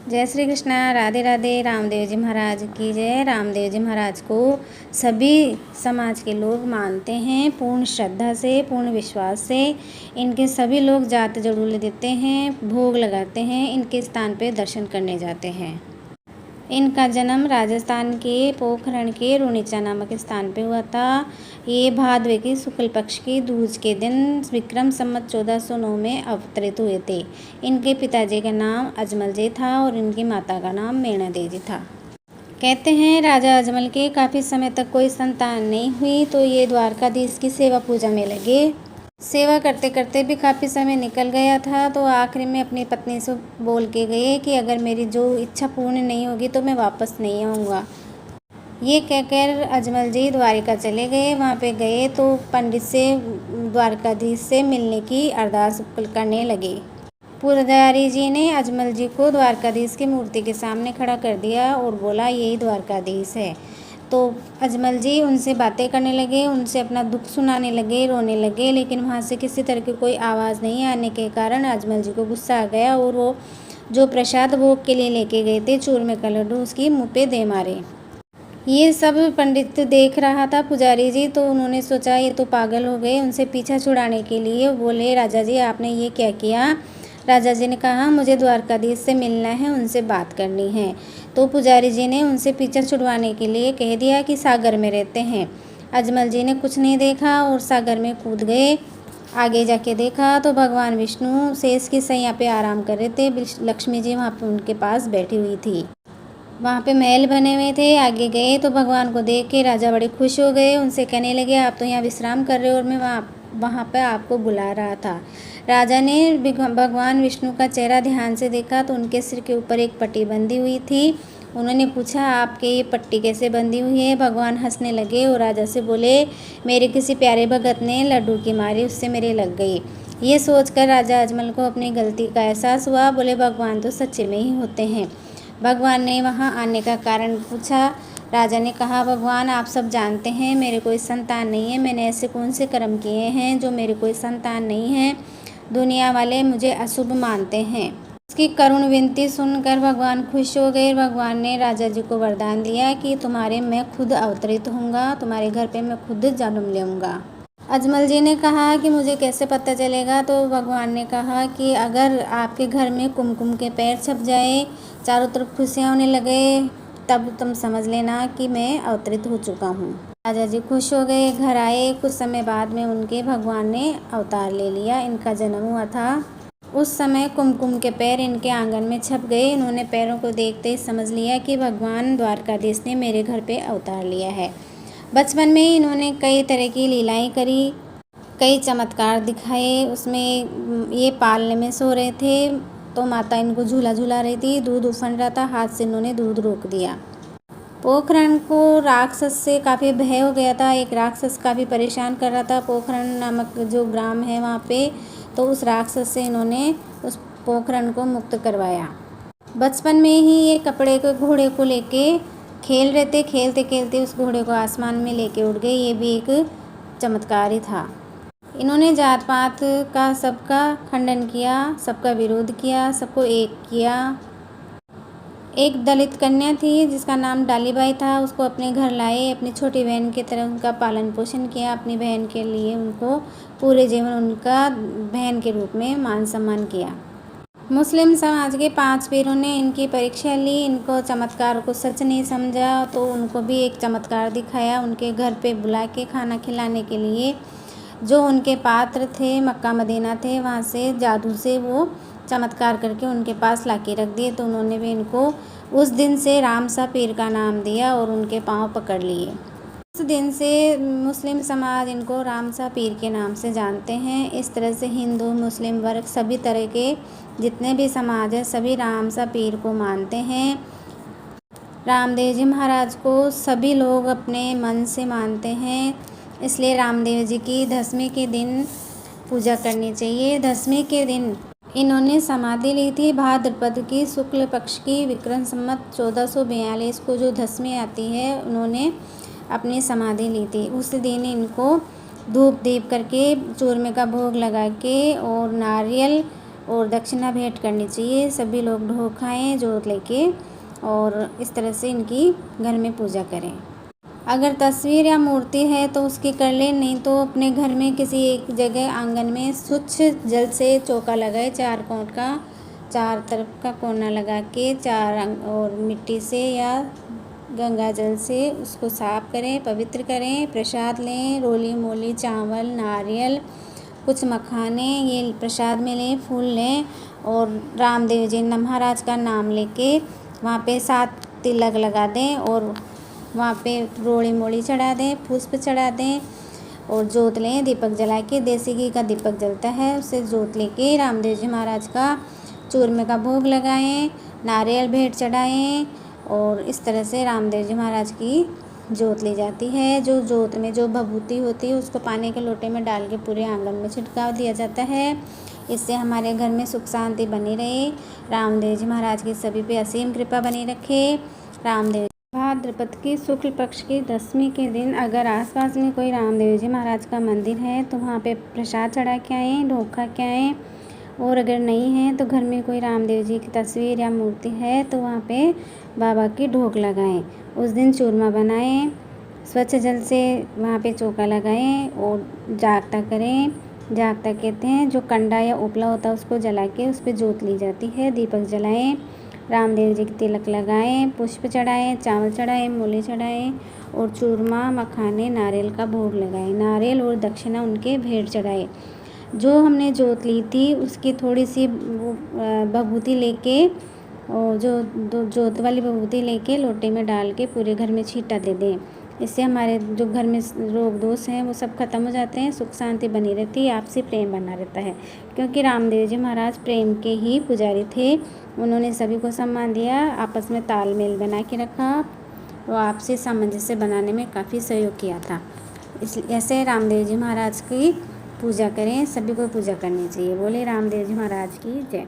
जय श्री कृष्णा, राधे राधे। रामदेव जी महाराज की जय। रामदेव जी महाराज को सभी समाज के लोग मानते हैं, पूर्ण श्रद्धा से, पूर्ण विश्वास से। इनके सभी लोग जात जरूर देते हैं, भोग लगाते हैं, इनके स्थान पे दर्शन करने जाते हैं। इनका जन्म राजस्थान के पोखरण के रुणीचा नामक स्थान पे हुआ था। ये भाद्र की शुक्ल पक्ष की दूज के दिन विक्रम संवत 1409 में अवतरित हुए थे। इनके पिताजी का नाम अजमल जी था और इनकी माता का नाम मेणा देवी था। कहते हैं राजा अजमल के काफ़ी समय तक कोई संतान नहीं हुई, तो ये द्वारकाधीश की सेवा पूजा में लगे। सेवा करते करते भी काफ़ी समय निकल गया था, तो आखिरी में अपनी पत्नी से बोल के गए कि अगर मेरी जो इच्छा पूर्ण नहीं होगी तो मैं वापस नहीं आऊँगा। ये कहकर अजमल जी द्वारिका चले गए। वहाँ पे गए तो पंडित से द्वारकाधीश से मिलने की अरदास करने लगे। पुजारी जी ने अजमल जी को द्वारकाधीश की मूर्ति के सामने खड़ा कर दिया और बोला, यही द्वारकाधीश है। तो अजमल जी उनसे बातें करने लगे, उनसे अपना दुख सुनाने लगे, रोने लगे, लेकिन वहाँ से किसी तरह की कोई आवाज़ नहीं आने के कारण अजमल जी को गुस्सा आ गया और वो जो प्रसाद भोग के लिए लेके गए थे, चूरमे का लड्डू, उसकी मुँह पे दे मारे। ये सब पंडित देख रहा था, पुजारी जी, तो उन्होंने सोचा ये तो पागल हो गए। उनसे पीछा छुड़ाने के लिए बोले, राजा जी आपने ये क्या किया? राजा जी ने कहा, मुझे द्वारकाधीश से मिलना है, उनसे बात करनी है। तो पुजारी जी ने उनसे पीछा छुड़वाने के लिए कह दिया कि सागर में रहते हैं। अजमल जी ने कुछ नहीं देखा और सागर में कूद गए। आगे जाके देखा तो भगवान विष्णु शेष की सैया पे आराम कर रहे थे। लक्ष्मी जी वहाँ पे उनके पास बैठी हुई थी। वहाँ पे महल बने हुए थे। आगे गए तो भगवान को देख के राजा बड़े खुश हो गए। उनसे कहने लगे, आप तो यहाँ विश्राम कर रहे हो और मैं वहाँ पे आपको बुला रहा था। राजा ने भगवान विष्णु का चेहरा ध्यान से देखा तो उनके सिर के ऊपर एक पट्टी बंधी हुई थी। उन्होंने पूछा, आपके ये पट्टी कैसे बंधी हुई है? भगवान हंसने लगे और राजा से बोले, मेरे किसी प्यारे भगत ने लड्डू की मारी, उससे मेरे लग गई। ये सोचकर राजा अजमल को अपनी गलती का एहसास हुआ। बोले, भगवान तो सच्चे में ही होते हैं। भगवान ने वहाँ आने का कारण पूछा। राजा ने कहा, भगवान आप सब जानते हैं मेरे कोई संतान नहीं है। मैंने ऐसे कौन से कर्म किए हैं जो मेरे कोई संतान नहीं है? दुनिया वाले मुझे अशुभ मानते हैं। उसकी करुण विनती सुनकर भगवान खुश हो गए। भगवान ने राजा जी को वरदान दिया कि तुम्हारे मैं खुद अवतरित होऊंगा, तुम्हारे घर पे मैं खुद जन्म लूँगा। अजमल जी ने कहा कि मुझे कैसे पता चलेगा? तो भगवान ने कहा कि अगर आपके घर में कुमकुम के पैर छप जाए, चारों तरफ खुशियाँ होने लगे, तब तुम समझ लेना कि मैं अवतरित हो चुका हूँ। राजा जी खुश हो गए, घर आए। कुछ समय बाद में उनके भगवान ने अवतार ले लिया। इनका जन्म हुआ था। उस समय कुमकुम के पैर इनके आंगन में छप गए। इन्होंने पैरों को देखते ही समझ लिया कि भगवान द्वारकाधीश ने मेरे घर पे अवतार लिया है। बचपन में इन्होंने कई तरह की लीलाएं करी, कई चमत्कार दिखाए। उसमें ये पालने में सो रहे थे तो माता इनको झूला झूला रही थी, दूध उफन रहा था, हाथ से इन्होंने दूध रोक दिया। पोखरण को राक्षस से काफ़ी भय हो गया था। एक राक्षस काफ़ी परेशान कर रहा था पोखरण नामक जो ग्राम है वहाँ पे, तो उस राक्षस से इन्होंने उस पोखरण को मुक्त करवाया। बचपन में ही ये कपड़े के घोड़े को लेके खेल रहे थे। खेलते खेलते उस घोड़े को आसमान में लेके उड़ गए। ये भी एक चमत्कार ही था। इन्होंने जात पात का सबका खंडन किया, सबका विरोध किया, सबको एक किया। एक दलित कन्या थी जिसका नाम डालीबाई था, उसको अपने घर लाए। अपनी छोटी बहन की तरह उनका पालन पोषण किया। अपनी बहन के लिए उनको पूरे जीवन उनका बहन के रूप में मान सम्मान किया। मुस्लिम समाज के 5 पीरों ने इनकी परीक्षा ली। इनको चमत्कार को सच नहीं समझा तो उनको भी एक चमत्कार दिखाया। उनके घर पे बुला के खाना खिलाने के लिए जो उनके पात्र थे, मक्का मदीना थे, वहाँ से जादू से वो चमत्कार करके उनके पास ला के रख दिए। तो उन्होंने भी इनको उस दिन से रामसा पीर का नाम दिया और उनके पाँव पकड़ लिए। उस दिन से मुस्लिम समाज इनको रामसा पीर के नाम से जानते हैं। इस तरह से हिंदू मुस्लिम वर्ग सभी तरह के जितने भी समाज है सभी रामसा पीर को मानते हैं। रामदेव जी महाराज को सभी लोग अपने मन से मानते हैं, इसलिए रामदेव जी की दशमी के दिन पूजा करनी चाहिए। दशमी के दिन इन्होंने समाधि ली थी। भाद्रपद की शुक्ल पक्ष की विक्रम संवत 1442 को जो दशमी आती है, उन्होंने अपनी समाधि ली थी। उस दिन इनको धूप दीप करके चूरमे का भोग लगा के और नारियल और दक्षिणा भेंट करनी चाहिए। सभी लोग ढोक खाएँ जोत लेके और इस तरह से इनकी घर में पूजा करें। अगर तस्वीर या मूर्ति है तो उसकी कर लें, नहीं तो अपने घर में किसी एक जगह आंगन में स्वच्छ जल से चौका लगाए, 4 कोण का, 4 तरफ का कोना लगा के 4 और मिट्टी से या गंगा जल से उसको साफ करें, पवित्र करें। प्रसाद लें, रोली मोली चावल, नारियल, कुछ मखाने ये प्रसाद में लें, फूल लें और रामदेव जी महाराज का नाम लेके वहाँ पे 7 तिलक लगा दें और वहाँ पे रोड़ी मोड़ी चढ़ा दें, पुष्प चढ़ा दें और जोत लें। दीपक जला के, देसी घी का दीपक जलता है, उससे जोत लेके रामदेव जी महाराज का चूरमे का भोग लगाएं, नारियल भेंट चढ़ाएं और इस तरह से रामदेव जी महाराज की जोत ली जाती है। जो जोत में जो भभूति होती है उसको पानी के लोटे में डाल के पूरे आंगन में छिड़काव दिया जाता है। इससे हमारे घर में सुख शांति बनी रहे। रामदेव जी महाराज की सभी पे असीम कृपा बनी रखे। रामदेव भाद्रपद की शुक्ल पक्ष की 10वीं के दिन अगर आसपास में कोई रामदेव जी महाराज का मंदिर है तो वहाँ पे प्रसाद चढ़ा के आएँ, ढोक खा के आएँ। और अगर नहीं है तो घर में कोई रामदेव जी की तस्वीर या मूर्ति है तो वहाँ पे बाबा की ढोक लगाएं। उस दिन चूरमा बनाएं, स्वच्छ जल से वहाँ पे चौका लगाएं और जागता करें। जागता कहते हैं जो कंडा या उपला होता है उसको जला के उस पर जोत ली जाती है। दीपक जलाएं, रामदेव जी की तिलक लगाएं, पुष्प चढ़ाएं, चावल चढ़ाएं, मूली चढ़ाएं और चूरमा, मखाने, नारियल का भोग लगाएं। नारियल और दक्षिणा उनके भेंट चढ़ाएं। जो हमने जोत ली थी उसकी थोड़ी सी भभूति लेके और जो जोत वाली भभूति लेके लोटे में डाल के पूरे घर में छींटा दे दें। इससे हमारे जो घर में रोग दोष हैं वो सब खत्म हो जाते हैं, सुख शांति बनी रहती है, आपसी प्रेम बना रहता है। क्योंकि रामदेव जी महाराज प्रेम के ही पुजारी थे। उन्होंने सभी को सम्मान दिया, आपस में तालमेल बना के रखा और आपसी सामंजस्य बनाने में काफ़ी सहयोग किया था। इसलिए ऐसे रामदेव जी महाराज की पूजा करें, सभी को पूजा करनी चाहिए। बोले रामदेव जी महाराज की जय।